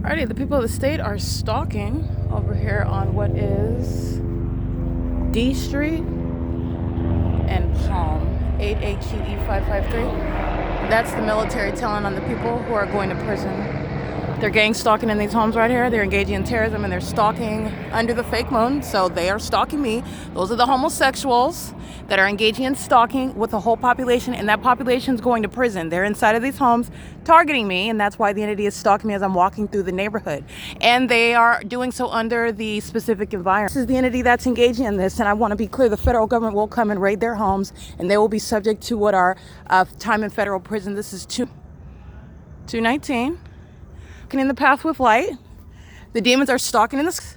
Alrighty, the people of the state are stalking over here on what is D Street and Palm, 8AQE 553. That's the military telling on the people who are going to prison. They're gang stalking in these homes right here. They're engaging in terrorism and they're stalking under the fake moon. So they are stalking me. Those are the homosexuals that are engaging in stalking with the whole population, and that population is going to prison. They're inside of these homes targeting me, and that's why the entity is stalking me as I'm walking through the neighborhood. And they are doing so under the specific environment. This is the entity that's engaging in this, and I want to be clear, the federal government will come and raid their homes, and they will be subject to what are time in federal prison. This is 219. In the path with light. The demons are stalking in this.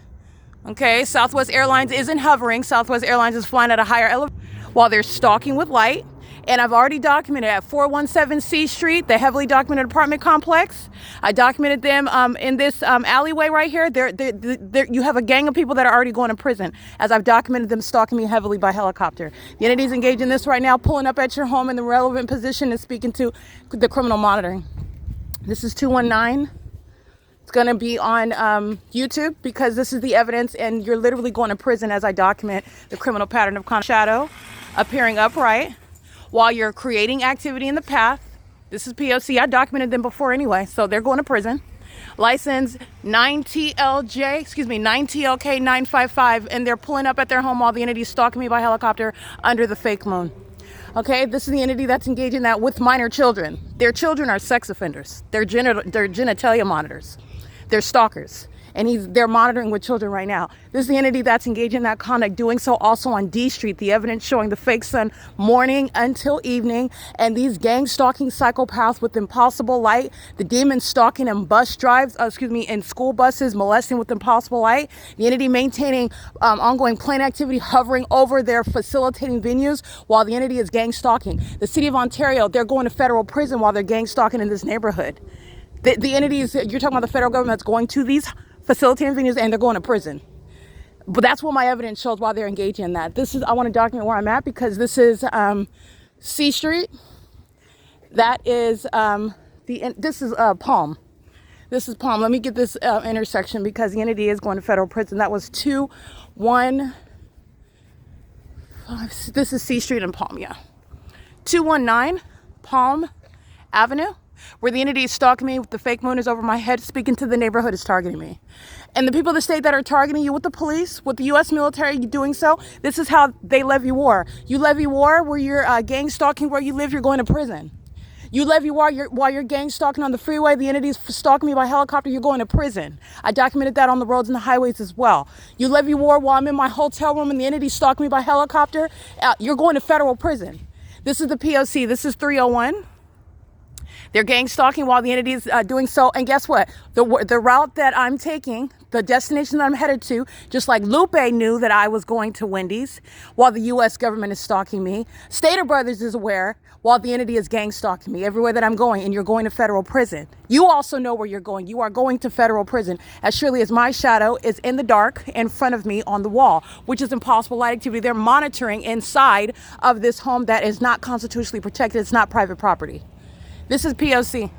Okay, Southwest Airlines isn't hovering. Southwest Airlines is flying at a higher elevation while they're stalking with light. And I've already documented at 417 C Street, the heavily documented apartment complex. I documented them in this alleyway right here. You have a gang of people that are already going to prison, as I've documented them stalking me heavily by helicopter. The entity's engaged in this right now, pulling up at your home in the relevant position and speaking to the criminal monitoring. This is 219. It's going to be on YouTube because this is the evidence, and you're literally going to prison as I document the criminal pattern of shadow appearing upright while you're creating activity in the path. This is P.O.C. I documented them before anyway, so they're going to prison. License 9TLK 955, and they're pulling up at their home while the entity is stalking me by helicopter under the fake moon. Okay, this is the entity that's engaging that with minor children. Their children are sex offenders. They're genitalia monitors. They're stalkers. And they're monitoring with children right now. This is the entity that's engaging in that conduct, doing so also on D Street. The evidence showing the fake sun morning until evening, and these gang stalking psychopaths with impossible light. The demons stalking in bus drives, in school buses, molesting with impossible light. The entity maintaining ongoing plane activity, hovering over their facilitating venues while the entity is gang stalking. The city of Ontario, they're going to federal prison while they're gang stalking in this neighborhood. The entities, you're talking about the federal government that's going to these facilitating venues, and they're going to prison. But that's what my evidence shows while they're engaging in that. I want to document where I'm at because this is C Street. That is this is Palm. This is Palm. Let me get this intersection because the entity is going to federal prison. That was 215. This is C Street and Palm, yeah. 219 Palm Avenue, where the entity is stalking me with the fake moon is over my head, speaking to the neighborhood, is targeting me. And the people of the state that are targeting you with the police, with the U.S. military doing so, this is how they levy war. You levy war where you're gang stalking where you live, you're going to prison. You levy war while you're gang stalking on the freeway, the entity is stalking me by helicopter, you're going to prison. I documented that on the roads and the highways as well. You levy war while I'm in my hotel room and the entity is stalking me by helicopter, you're going to federal prison. This is the P.O.C. This is 301. They're gang stalking while the entity is doing so. And guess what? The route that I'm taking, the destination that I'm headed to, just like Lupe knew that I was going to Wendy's while the U.S. government is stalking me. Stater Brothers is aware while the entity is gang stalking me everywhere that I'm going, and you're going to federal prison. You also know where you're going. You are going to federal prison as surely as my shadow is in the dark in front of me on the wall, which is impossible light activity. They're monitoring inside of this home that is not constitutionally protected. It's not private property. This is P.O.C.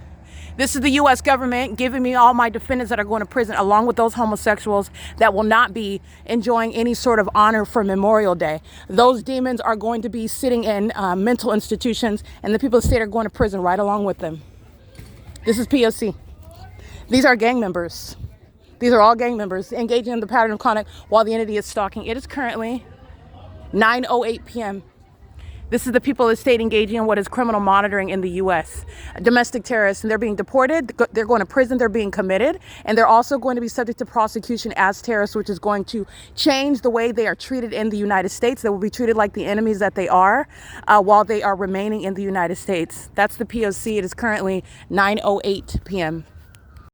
This is the U.S. government giving me all my defendants that are going to prison, along with those homosexuals that will not be enjoying any sort of honor for Memorial Day. Those demons are going to be sitting in mental institutions, and the people of the state are going to prison right along with them. This is P.O.C. These are gang members. These are all gang members engaging in the pattern of conduct while the entity is stalking. It is currently 9:08 p.m. This is the people of the state engaging in what is criminal monitoring in the U.S. Domestic terrorists, and they're being deported. They're going to prison. They're being committed. And they're also going to be subject to prosecution as terrorists, which is going to change the way they are treated in the United States. They will be treated like the enemies that they are while they are remaining in the United States. That's the POC. It is currently 9:08 p.m.